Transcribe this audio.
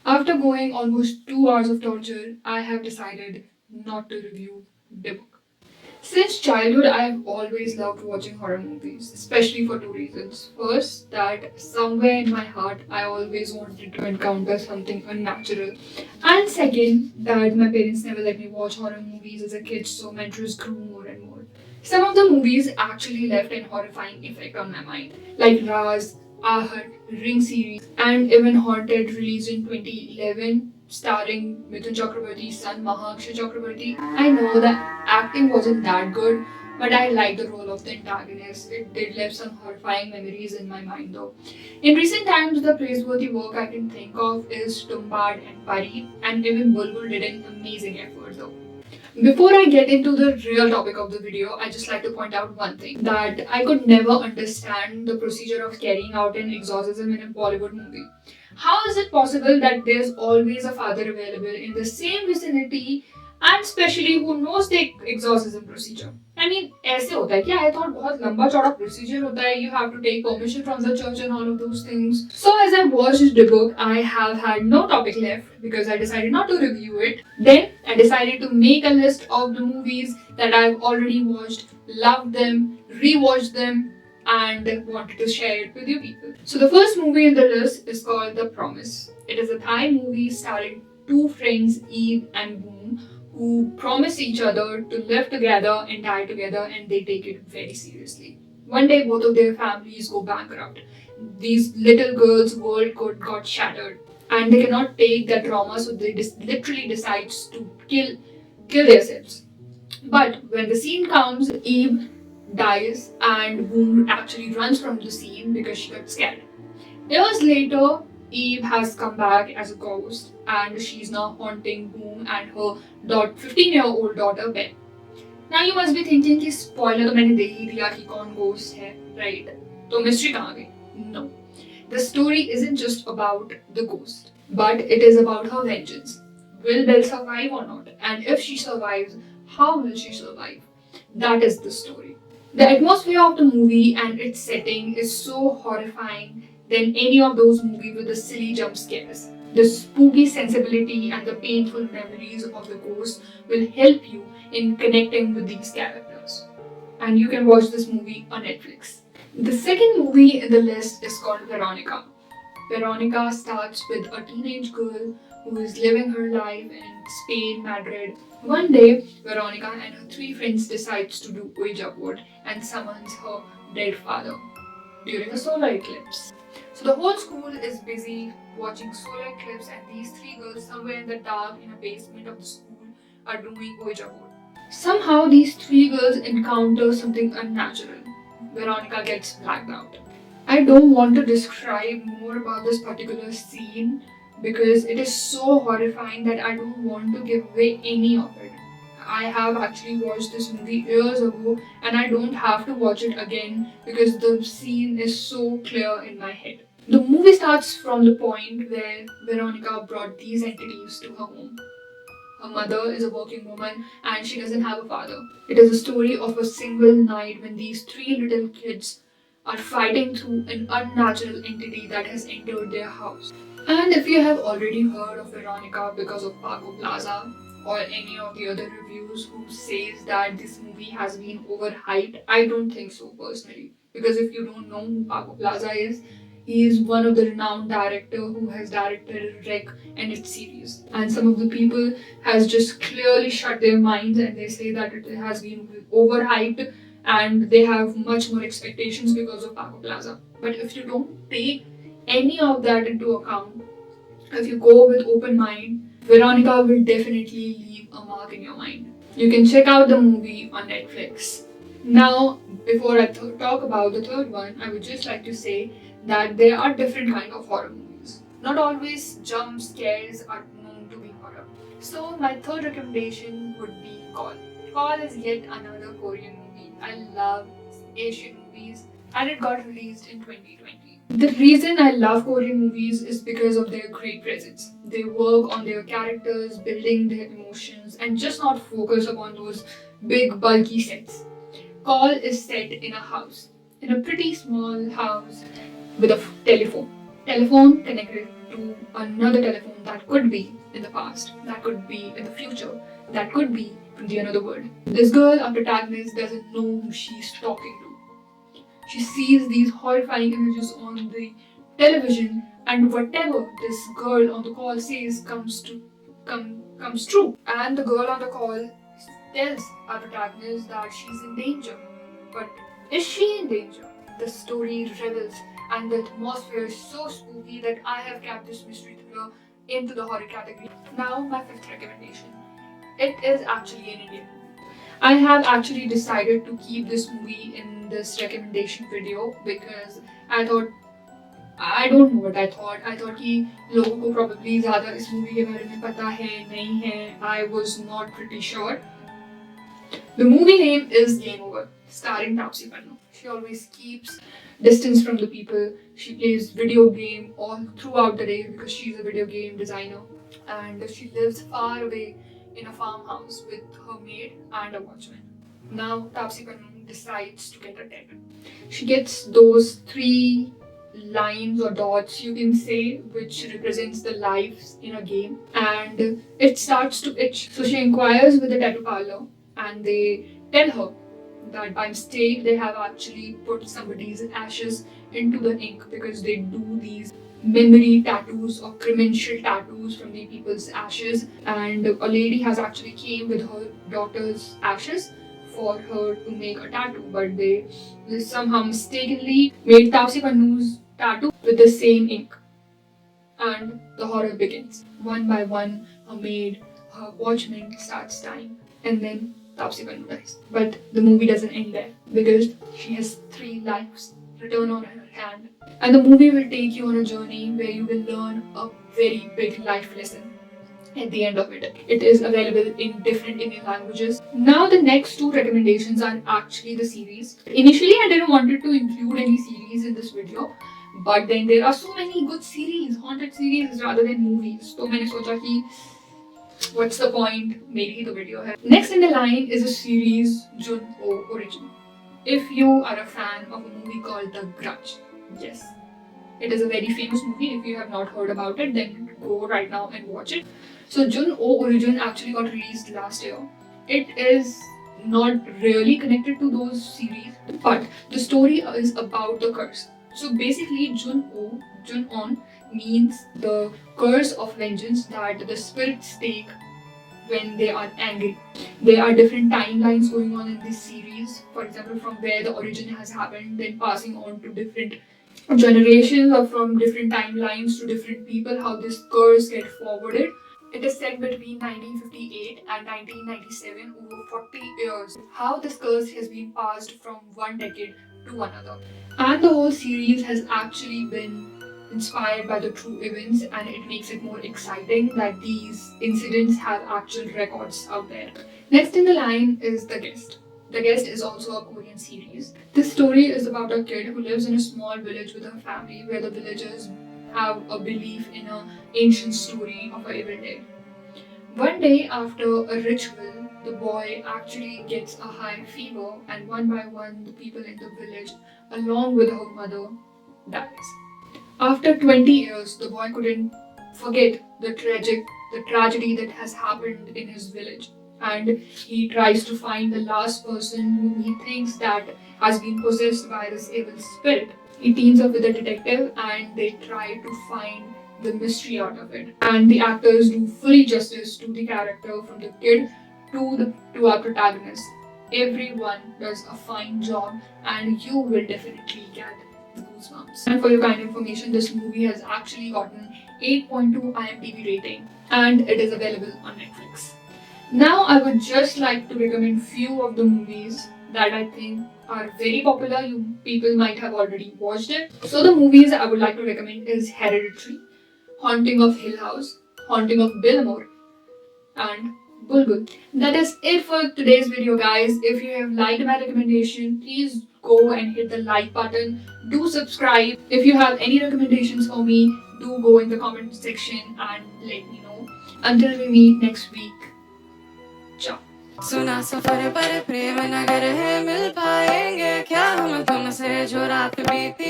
After going almost 2 hours of torture, I have decided not to review the book. Since childhood, I have always loved watching horror movies, especially for two reasons. First, that somewhere in my heart, I always wanted to encounter something unnatural. And second, that my parents never let me watch horror movies as a kid, so my interest grew more and more. Some of the movies actually left an horrifying effect on my mind, like Raz, Ahat, Ring series, and even Haunted, released in 2011, starring Mithun Chakrabarti's son Mahaksha Chakrabarti. I know that acting wasn't that good, but I liked the role of the antagonist. It did leave some horrifying memories in my mind though. In recent times, the praiseworthy work I can think of is Tumbad and Pari, and even Bulbul did an amazing effort though. Before I get into the real topic of the video, I just like to point out one thing that I could never understand the procedure of carrying out an exorcism in a Bollywood movie. How is it possible that there's always a father available in the same vicinity and especially who knows the exorcism procedure? I mean, ऐसे होता है क्या? I thought बहुत लंबा चौड़ा procedure होता है. You have to take permission from the church and all of those things. So as I watched the book, I have had no topic left because I decided not to review it. Then I decided to make a list of the movies that I've already watched, loved them, rewatched them, and wanted to share it with you people. So the first movie in the list is called The Promise. It is a Thai movie starring two friends, Eve and Boom, who promise each other to live together and die together, and they take it very seriously. One day, both of their families go bankrupt. These little girls' world got shattered, and they cannot take that trauma, so they literally decides to kill themselves. But when the scene comes, Eve dies, and Boom actually runs from the scene because she got scared. Years later, Eve has come back as a ghost, and she's now haunting Boom and her 15-year-old daughter Beth. Now you must be thinking कि spoiler तो मैंने दे ही दिया कि कौन ghost है, right? तो mystery कहाँ गई? No. The story isn't just about the ghost, but it is about her vengeance. Will Belle survive or not? And if she survives, how will she survive? That is the story. The atmosphere of the movie and its setting is so horrifying than any of those movies with the silly jump scares. The spooky sensibility and the painful memories of the ghost will help you in connecting with these characters. And you can watch this movie on Netflix. The second movie in the list is called Veronica. Veronica starts with a teenage girl who is living her life in Spain, Madrid. One day, Veronica and her three friends decides to do Ouija board and summons her dead father during a solar eclipse. So the whole school is busy watching solar eclipse, and these three girls somewhere in the dark in a basement of the school are doing Ouija board. Somehow these three girls encounter something unnatural. Veronica gets blacked out. I don't want to describe more about this particular scene because it is so horrifying that I don't want to give away any of it. I have actually watched this movie years ago and I don't have to watch it again because the scene is so clear in my head. The movie starts from the point where Veronica brought these entities to her home. Her mother is a working woman and she doesn't have a father. It is a story of a single night when these three little kids are fighting through an unnatural entity that has entered their house. And if you have already heard of Veronica because of Paco Plaza or any of the other reviews who says that this movie has been overhyped, I don't think so personally. Because if you don't know who Paco Plaza is, he is one of the renowned director who has directed Rec and its series. And some of the people has just clearly shut their minds and they say that it has been overhyped and they have much more expectations because of Paco Plaza. But if you don't take any of that into account, if you go with open mind, Veronica will definitely leave a mark in your mind. You can check out the movie on Netflix. Now, before I talk about the third one, I would just like to say that there are different kind of horror movies. Not always jump scares are known to be horror. So my third recommendation would be Call. Call is yet another Korean movie. I love Asian movies and it got released in 2020. The reason I love Korean movies is because of their great presence. They work on their characters, building their emotions and just not focus upon those big bulky sets. Call is set in a house, in a pretty small house with a telephone. Telephone connected to another telephone that could be in the past, that could be in the future, that could be from the another world. This girl, our protagonist, doesn't know who she's talking to. She sees these horrifying images on the television, and whatever this girl on the call says comes true. And the girl on the call tells our protagonist that she's in danger. But is she in danger? The story revels, and the atmosphere is so spooky that I have kept this mystery thriller into the horror category. Now, my fifth recommendation. It is actually an Indian movie. I have actually decided to keep this movie in this recommendation video because I thought I don't know what I thought. I thought कि लोगों को probably ज़्यादा इस movie के बारे में पता है नहीं है. I was not pretty sure. The movie name is Game Over, starring Taapsee Pannu. She always keeps distance from the people. She plays video game all throughout the day because she's a video game designer, and she lives far away in a farmhouse with her maid and a watchman. Now Taapsee Pannu decides to get a pet. She gets those three lines or dots, you can say, which represents the lives in a game, and it starts to itch. So she inquires with the tattoo parlor, and they tell her that by mistake they have actually put somebody's ashes into the ink because they do these memory tattoos or cremential tattoos from the people's ashes, and a lady has actually came with her daughter's ashes for her to make a tattoo, but they somehow mistakenly made Taapsee Pannu's tattoo with the same ink. And the horror begins. One by one, her maid, her watchman starts dying, and then Taapsee Pannu dies. But the movie doesn't end there because she has three lives written on her hand. And the movie will take you on a journey where you will learn a very big life lesson at the end of it. It is available in different Indian languages. Now the next two recommendations are actually the series. Initially I didn't want to include any series in this video, but then there are so many good series, haunted series rather than movies. So मैंने सोचा कि what's the point? Maybe the video hai. Next in the line is a series Jun-O Origin. If you are a fan of a movie called The Grudge, yes, it is a very famous movie. If you have not heard about it, then go right now and watch it. So Jun-O Origin actually got released last year. It is not really connected to those series, but the story is about the curse. So basically, Jun-On means the curse of vengeance that the spirits take when they are angry. There are different timelines going on in this series. For example, from where the origin has happened, then passing on to different generations or from different timelines to different people, how this curse get forwarded. It is set between 1958 and 1997, over 40 years. How this curse has been passed from one decade to another. And the whole series has actually been inspired by the true events, and it makes it more exciting that these incidents have actual records out there. Next in the line is The Guest. The Guest is also a Korean series. This story is about a kid who lives in a small village with her family where the villagers have a belief in an ancient story of an evil dead. One day after a ritual, the boy actually gets a high fever, and one by one the people in the village, along with her mother, dies. After 20 years, the boy couldn't forget the tragedy that has happened in his village, and he tries to find the last person whom he thinks that has been possessed by this evil spirit. He teams up with a detective and they try to find the mystery out of it. And the actors do fully justice to the character, from the kid to our protagonist. Everyone does a fine job, and you will definitely get goosebumps. And for your kind information, this movie has actually gotten 8.2 IMDb rating, and it is available on Netflix. Now I would just like to recommend few of the movies that I think are very popular. You people might have already watched it. So the movies I would like to recommend is Hereditary, Haunting of Hill House, Haunting of Biltmore, and Bulbul. That is it for today's video, guys. If you have liked my recommendation, please go and hit the like button. Do subscribe. If you have any recommendations for me, do go in the comment section and let me know. Until we meet next week, ciao. सुना सफर पर प्रेम नगर है, मिल पाएंगे क्या हम तुमसे जो रात बीती।